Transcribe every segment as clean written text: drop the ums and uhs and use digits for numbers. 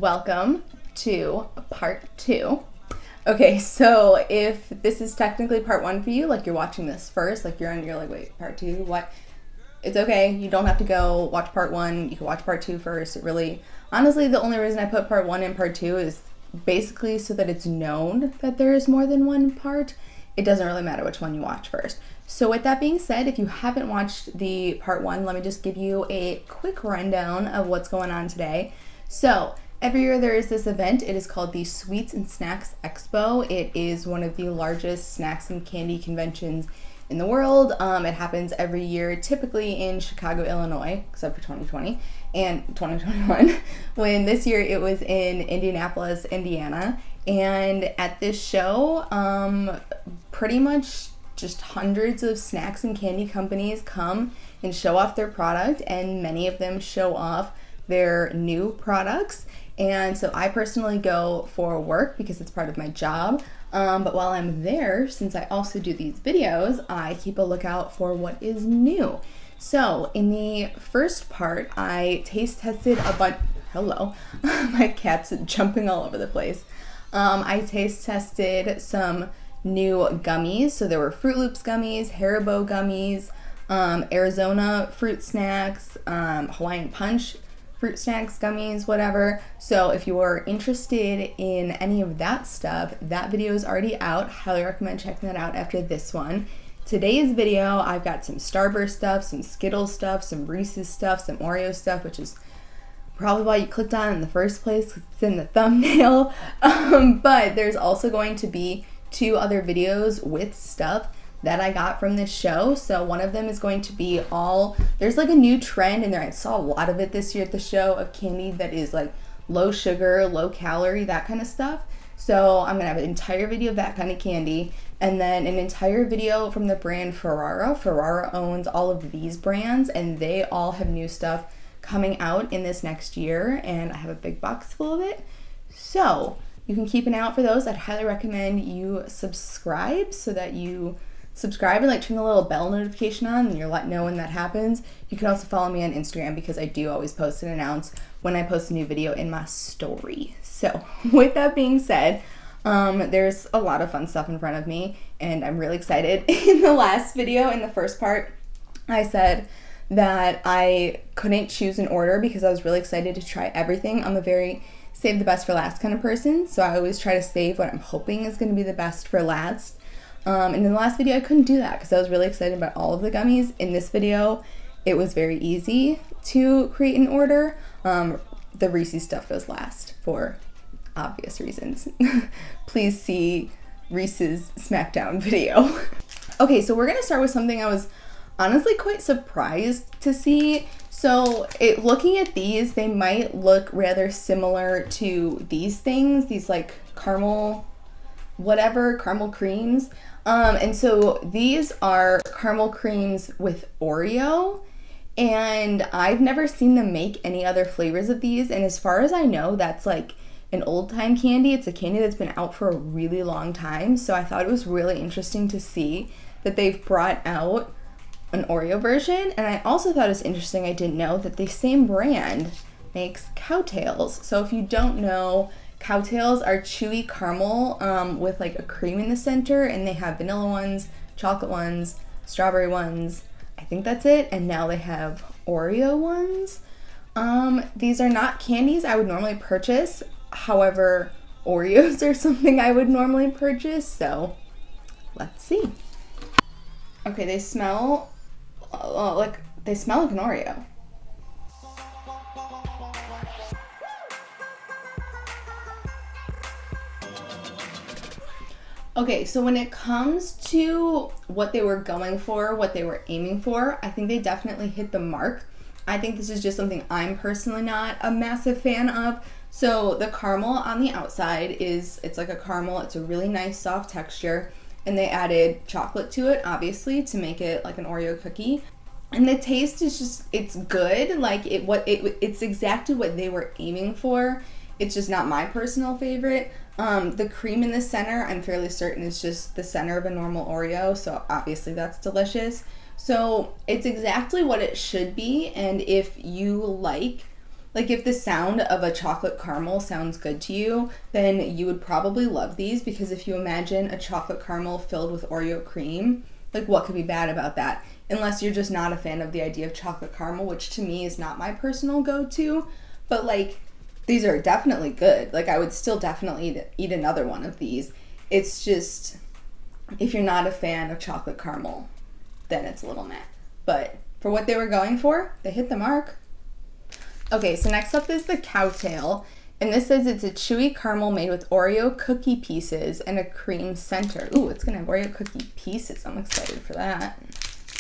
welcome to part 2. Okay, so if this is technically part 1 for you, like you're watching this first, like you're like, wait, part 2, what? It's okay, you don't have to go watch part 1, you can watch part 2 first. It really, honestly, the only reason I put part 1 and part 2 is basically so that it's known that there is more than one part. It doesn't really matter which one you watch first. So with that being said, if you haven't watched the part 1, let me just give you a quick rundown of what's going on today. So every year there is this event. It is called the Sweets and Snacks Expo. It is one of the largest snacks and candy conventions in the world. It happens every year, typically in Chicago, Illinois, except for 2020 and 2021, when this year it was in Indianapolis, Indiana. And at this show, pretty much just hundreds of snacks and candy companies come and show off their product, and many of them show off their new products. And so I personally go for work because it's part of my job. But while I'm there, since I also do these videos, I keep a lookout for what is new. So in the first part, I taste tested a bunch. Hello, my cat's jumping all over the place. I taste tested some new gummies. So there were Fruit Loops gummies, Haribo gummies, Arizona fruit snacks, Hawaiian Punch fruit snacks, gummies, whatever. So if you are interested in any of that stuff, that video is already out. Highly recommend checking that out after this one. Today's video, I've got some Starburst stuff, some Skittles stuff, some Reese's stuff, some Oreo stuff, which is probably why you clicked on it in the first place, because it's in the thumbnail. But there's also going to be 2 other videos with stuff that I got from this show. So one of them is going to be there's like a new trend in there. I saw a lot of it this year at the show of candy that is like low sugar, low calorie, that kind of stuff. So I'm gonna have an entire video of that kind of candy, and then an entire video from the brand Ferrara. Ferrara owns all of these brands, and they all have new stuff coming out in this next year, and I have a big box full of it. So you can keep an eye out for those. I'd highly recommend you subscribe so that you subscribe and like turn the little bell notification on and you're let know when that happens. You can also follow me on Instagram because I do always post and announce when I post a new video in my story. So with that being said, there's a lot of fun stuff in front of me and I'm really excited. In the last video, in the first part, I said that I couldn't choose an order because I was really excited to try everything. I'm a very save the best for last kind of person, so I always try to save what I'm hoping is going to be the best for last. And in the last video, I couldn't do that because I was really excited about all of the gummies. In this video, it was very easy to create an order. The Reese's stuff goes last for obvious reasons. Please see Reese's Smackdown video. Okay, so we're gonna start with something I was honestly quite surprised to see. So looking at these, they might look rather similar to these things, these like caramel creams. And so these are caramel creams with Oreo, and I've never seen them make any other flavors of these, and as far as I know, that's like an old time candy. It's a candy that's been out for a really long time, so I thought it was really interesting to see that they've brought out an Oreo version. And I also thought it was interesting, I didn't know that the same brand makes Cowtails. So if you don't know, Cowtails are chewy caramel with like a cream in the center, and they have vanilla ones, chocolate ones, strawberry ones. I think that's it. And now they have Oreo ones. These are not candies I would normally purchase. However, Oreos are something I would normally purchase. So let's see. Okay, they smell like an Oreo. Okay, so when it comes to what they were going for, what they were aiming for, I think they definitely hit the mark. I think this is just something I'm personally not a massive fan of. So the caramel on the outside it's like a caramel. It's a really nice soft texture, and they added chocolate to it, obviously, to make it like an Oreo cookie. And the taste is just, it's good. Like it's exactly what they were aiming for. It's just not my personal favorite. The cream in the center, I'm fairly certain is just the center of a normal Oreo, so obviously that's delicious. So it's exactly what it should be, and if you like Like if the sound of a chocolate caramel sounds good to you, then you would probably love these, because if you imagine a chocolate caramel filled with Oreo cream, like what could be bad about that? Unless you're just not a fan of the idea of chocolate caramel, which to me is not my personal go-to, but like these are definitely good. Like I would still definitely eat another one of these. It's just, if you're not a fan of chocolate caramel, then it's a little meh. But for what they were going for, they hit the mark. Okay, so next up is the Cowtail, and this says it's a chewy caramel made with Oreo cookie pieces and a cream center. Ooh, it's gonna have Oreo cookie pieces. I'm excited for that.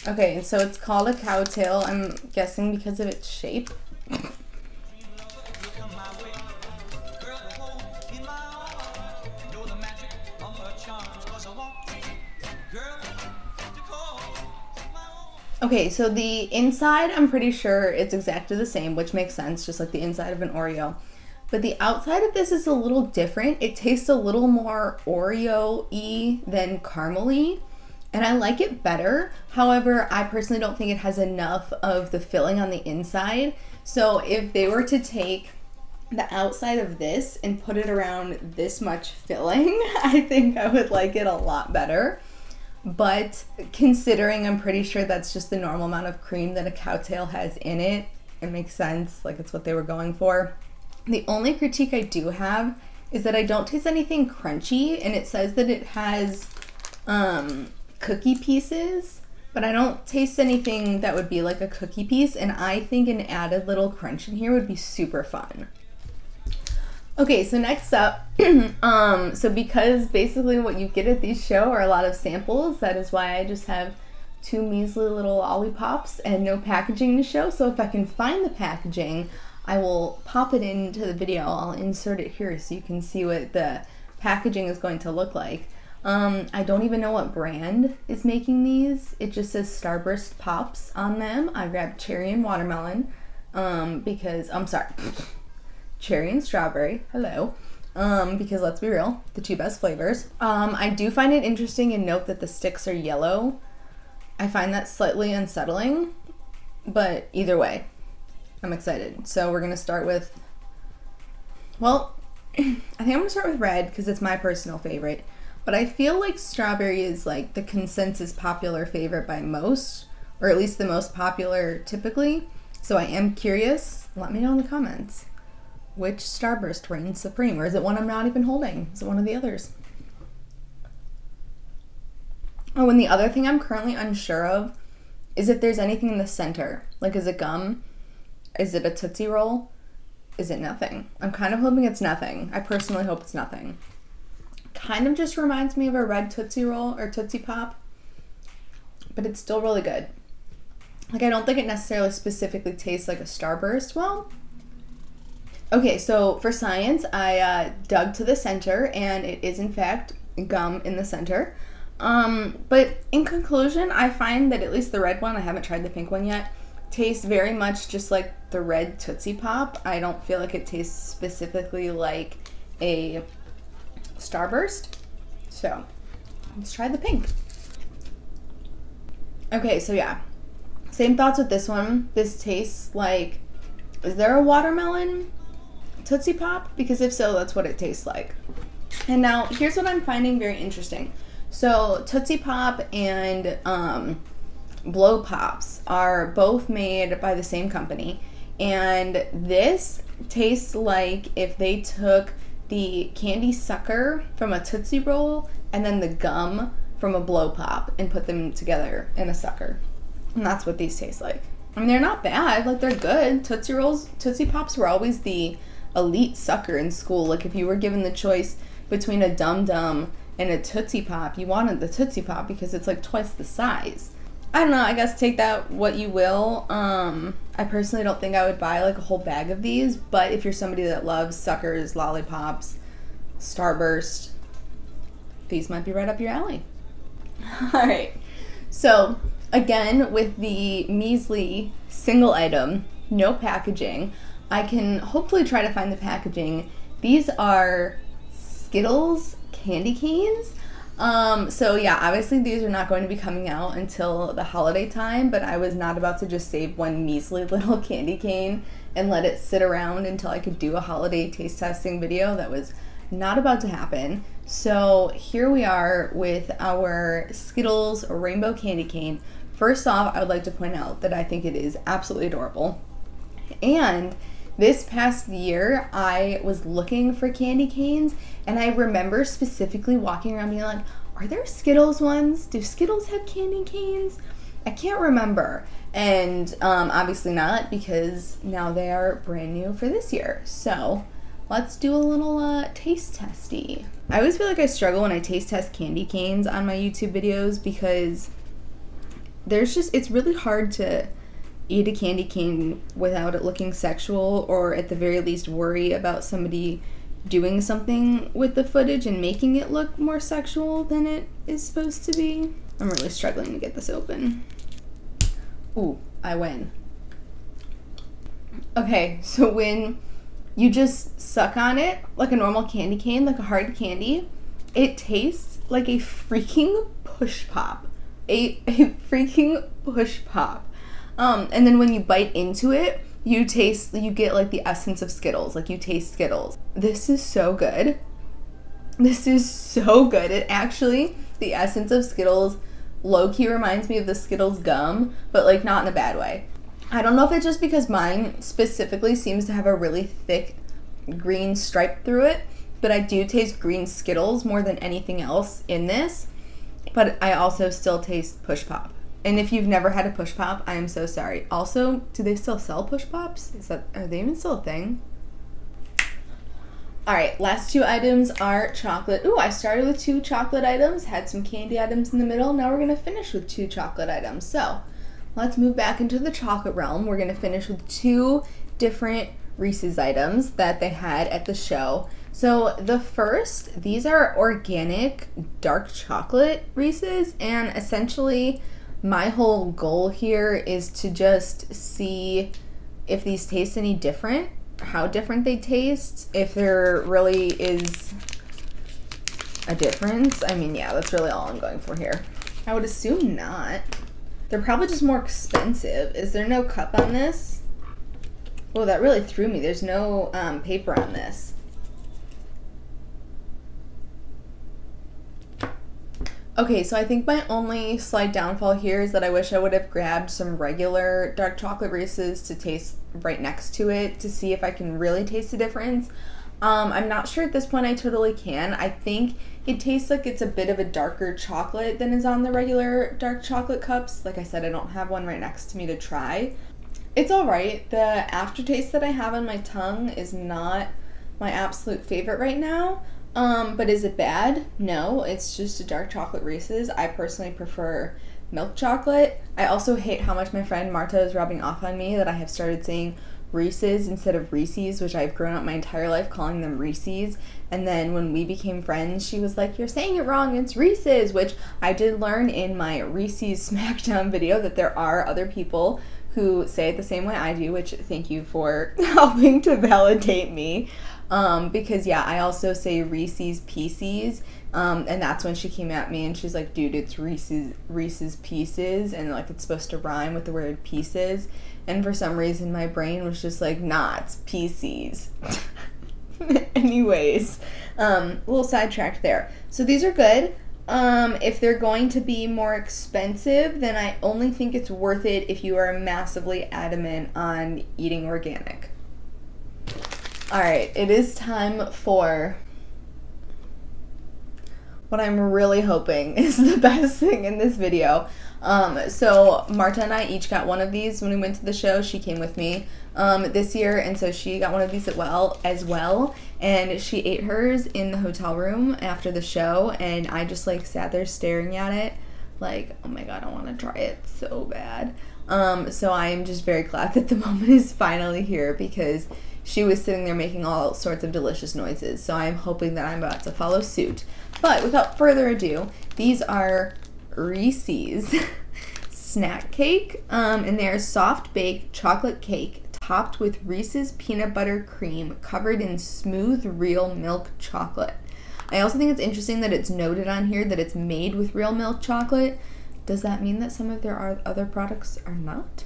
Okay, so it's called a Cowtail, I'm guessing because of its shape. Okay, so the inside, I'm pretty sure it's exactly the same, which makes sense, just like the inside of an Oreo. But the outside of this is a little different. It tastes a little more Oreo-y than caramel-y, and I like it better. However, I personally don't think it has enough of the filling on the inside. So if they were to take the outside of this and put it around this much filling, I think I would like it a lot better. But considering I'm pretty sure that's just the normal amount of cream that a Cowtail has in it, it makes sense, like it's what they were going for. The only critique I do have is that I don't taste anything crunchy, and it says that it has cookie pieces, but I don't taste anything that would be like a cookie piece, and I think an added little crunch in here would be super fun. Okay, so next up, so because basically what you get at these show are a lot of samples, that is why I just have 2 measly little lollipops and no packaging to show. So if I can find the packaging, I will pop it into the video. I'll insert it here so you can see what the packaging is going to look like. I don't even know what brand is making these. It just says Starburst Pops on them. I grabbed cherry and watermelon because, I'm sorry, cherry and strawberry, hello, because let's be real, the 2 best flavors. I do find it interesting and note that the sticks are yellow. I find that slightly unsettling, but either way, I'm excited. So we're gonna start with, well, I think I'm gonna start with red because it's my personal favorite, but I feel like strawberry is like the consensus popular favorite by most, or at least the most popular typically. So I am curious, let me know in the comments. Which Starburst reigns supreme? Or is it one I'm not even holding? Is it one of the others? Oh, and the other thing I'm currently unsure of is if there's anything in the center. Like, is it gum? Is it a Tootsie Roll? Is it nothing? I'm kind of hoping it's nothing. I personally hope it's nothing. Kind of just reminds me of a red Tootsie Roll or Tootsie Pop, but it's still really good. Like, I don't think it necessarily specifically tastes like a Starburst. Well, okay, so for science, I dug to the center, and it is in fact gum in the center. But in conclusion, I find that at least the red one, I haven't tried the pink one yet, tastes very much just like the red Tootsie Pop. I don't feel like it tastes specifically like a Starburst. So let's try the pink. Okay, so yeah, same thoughts with this one. This tastes like, is there a watermelon Tootsie Pop? Because if so, that's what it tastes like. And now here's what I'm finding very interesting. So Tootsie Pop and Blow Pops are both made by the same company, and this tastes like if they took the candy sucker from a Tootsie Roll and then the gum from a Blow Pop and put them together in a sucker. And that's what these taste like. I mean, they're not bad, like they're good. Tootsie Pops were always the elite sucker in school. Like if you were given the choice between a Dum Dum and a Tootsie Pop, you wanted the Tootsie Pop because it's like twice the size. I don't know, I guess take that what you will. I personally don't think I would buy like a whole bag of these, but if you're somebody that loves suckers, lollipops, Starburst, these might be right up your alley. All right, so again, with the measly single item, no packaging, I can hopefully try to find the packaging. These are Skittles candy canes. So yeah, obviously these are not going to be coming out until the holiday time, but I was not about to just save one measly little candy cane and let it sit around until I could do a holiday taste testing video. That was not about to happen. So here we are with our Skittles Rainbow Candy Cane. First off, I would like to point out that I think it is absolutely adorable. And this past year, I was looking for candy canes, and I remember specifically walking around being like, are there Skittles ones? Do Skittles have candy canes? I can't remember. And obviously not, because now they are brand new for this year. So let's do a little taste testy. I always feel like I struggle when I taste test candy canes on my YouTube videos, because it's really hard to eat a candy cane without it looking sexual, or at the very least worry about somebody doing something with the footage and making it look more sexual than it is supposed to be. I'm really struggling to get this open. Ooh, I win. Okay, so when you just suck on it like a normal candy cane, like a hard candy, it tastes like a freaking push pop. A freaking push pop. And then when you bite into it, you get like the essence of Skittles, like you taste Skittles. This is so good. This is so good. It actually, the essence of Skittles low-key reminds me of the Skittles gum, but like not in a bad way. I don't know if it's just because mine specifically seems to have a really thick green stripe through it, but I do taste green Skittles more than anything else in this, but I also still taste push pop. And if you've never had a push pop, I am so sorry. Also, do they still sell push pops? Are they even still a thing? All right, last two items are chocolate. Ooh, I started with 2 chocolate items, had some candy items in the middle. Now we're gonna finish with 2 chocolate items. So let's move back into the chocolate realm. We're gonna finish with 2 different Reese's items that they had at the show. So the first, these are organic dark chocolate Reese's, and essentially my whole goal here is to just see if these taste any different, how different they taste, if there really is a difference. I mean, yeah, that's really all I'm going for here. I would assume not. They're probably just more expensive. Is there no cup on this? Oh, that really threw me. There's no paper on this. Okay, so I think my only slight downfall here is that I wish I would have grabbed some regular dark chocolate Reese's to taste right next to it to see if I can really taste the difference. I'm not sure at this point I totally can. I think it tastes like it's a bit of a darker chocolate than is on the regular dark chocolate cups. Like I said, I don't have one right next to me to try. It's alright. The aftertaste that I have on my tongue is not my absolute favorite right now. But is it bad? No, it's just a dark chocolate Reese's. I personally prefer milk chocolate. I also hate how much my friend Marta is rubbing off on me that I have started saying Reese's instead of Reese's, which I've grown up my entire life calling them Reese's. And then when we became friends, she was like, you're saying it wrong, it's Reese's, which I did learn in my Reese's Smackdown video that there are other people who say it the same way I do, which thank you for helping to validate me. Because yeah, I also say Reese's Pieces, and that's when she came at me and she's like, dude, it's Reese's Pieces, and like it's supposed to rhyme with the word pieces, and for some reason my brain was just like, nah, it's Pieces. Anyways, a little sidetracked there. So these are good. If they're going to be more expensive, then I only think it's worth it if you are massively adamant on eating organic. Alright, it is time for what I'm really hoping is the best thing in this video. So Marta and I each got one of these when we went to the show. She came with me this year, and so she got one of these as well, and she ate hers in the hotel room after the show, and I just like sat there staring at it like, oh my god, I want to try it so bad. So I am just very glad that the moment is finally here, because she was sitting there making all sorts of delicious noises, so I'm hoping that I'm about to follow suit. But without further ado, these are Reese's snack cake, and they're soft baked chocolate cake topped with Reese's peanut butter cream covered in smooth real milk chocolate. I also think it's interesting that it's noted on here that it's made with real milk chocolate. Does that mean that some of their other products are not?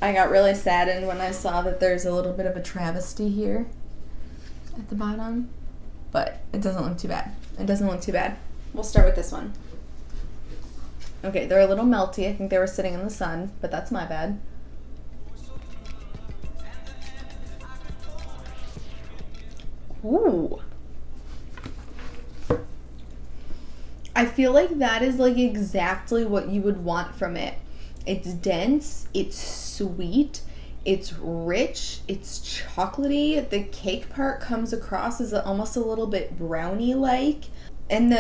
I got really saddened when I saw that there's a little bit of a travesty here at the bottom, but it doesn't look too bad. It doesn't look too bad. We'll start with this one. Okay, they're a little melty. I think they were sitting in the sun, but that's my bad. Ooh. I feel like that is like exactly what you would want from it. It's dense, it's sweet, it's rich, it's chocolatey. The cake part comes across as almost a little bit brownie-like. And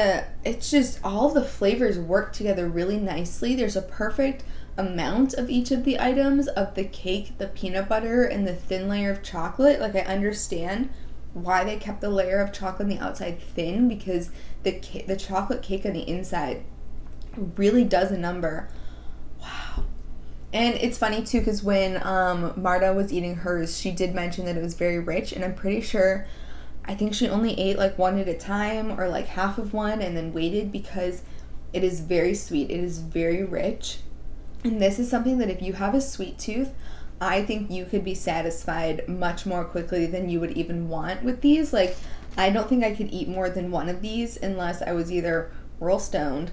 it's just, all the flavors work together really nicely. There's a perfect amount of each of the items, of the cake, the peanut butter, and the thin layer of chocolate. Like, I understand why they kept the layer of chocolate on the outside thin, because the chocolate cake on the inside really does a number. Wow. And it's funny too, because when Marta was eating hers, she did mention that it was very rich, and I'm pretty sure, I think she only ate like one at a time, or like half of one, and then waited, because it is very sweet. It is very rich. And this is something that if you have a sweet tooth, I think you could be satisfied much more quickly than you would even want with these. Like, I don't think I could eat more than one of these unless I was either real stoned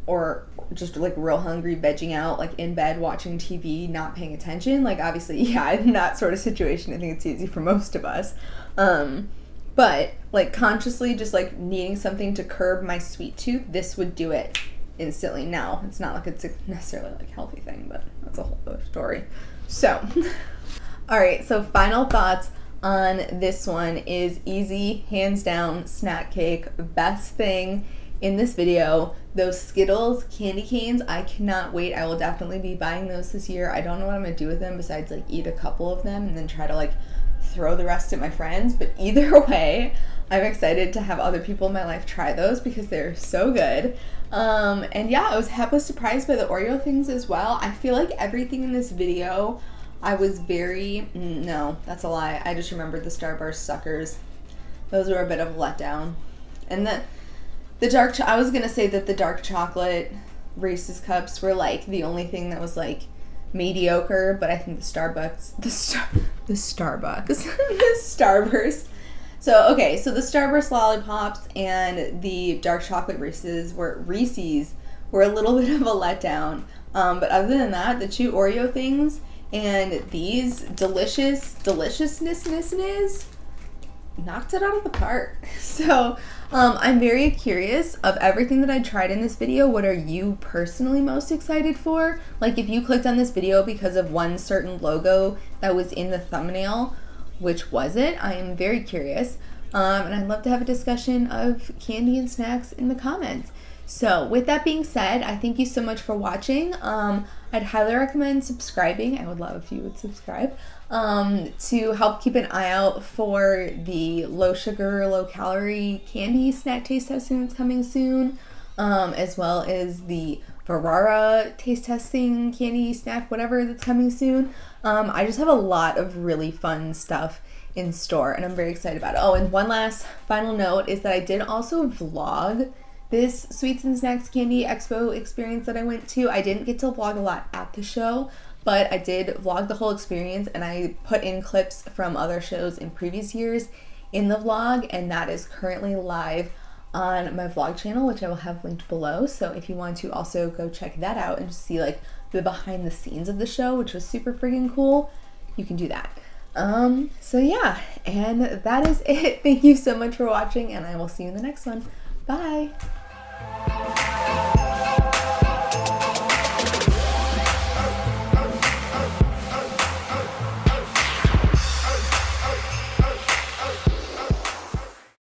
or just like real hungry, vegging out, like in bed watching TV, not paying attention. Like, obviously, yeah, in that sort of situation, I think it's easy for most of us. But like consciously just like needing something to curb my sweet tooth, this would do it instantly. Now, it's not like it's necessarily like a healthy thing, but that's a whole other story. So, all right, so final thoughts on this one is easy, hands down, snack cake, best thing in this video. Those Skittles candy canes, I cannot wait. I will definitely be buying those this year. I don't know what I'm gonna do with them besides like eat a couple of them and then try to like throw the rest at my friends, but either way, I'm excited to have other people in my life try those because they're so good. And yeah, I was happily surprised by the Oreo things as well. I feel like everything in this video, I was very, no, that's a lie. I just remembered the Starburst suckers. Those were a bit of a letdown. And the dark, I was gonna say that the dark chocolate Reese's cups were like the only thing that was like mediocre, but I think the Starburst. So, okay, so the Starburst lollipops and the dark chocolate Reese's were a little bit of a letdown. But other than that, the two Oreo things and these deliciousness knocked it out of the park. So, I'm very curious, of everything that I tried in this video, what are you personally most excited for? Like, if you clicked on this video because of one certain logo that was in the thumbnail, which was it? I am very curious. And I'd love to have a discussion of candy and snacks in the comments. So with that being said, I thank you so much for watching. I'd highly recommend subscribing. I would love if you would subscribe to help keep an eye out for the low sugar, low calorie candy snack taste testing that's coming soon, as well as the Ferrara taste testing candy snack, whatever, that's coming soon. I just have a lot of really fun stuff in store and I'm very excited about it. Oh, and one last final note is that I did also vlog this Sweets and Snacks Candy Expo experience that I went to. I didn't get to vlog a lot at the show, but I did vlog the whole experience and I put in clips from other shows in previous years in the vlog, and that is currently live on my vlog channel, which I will have linked below. So if you want to also go check that out and just see like the behind the scenes of the show, which was super freaking cool, you can do that. So yeah, and that is it. Thank you so much for watching and I will see you in the next one. Bye.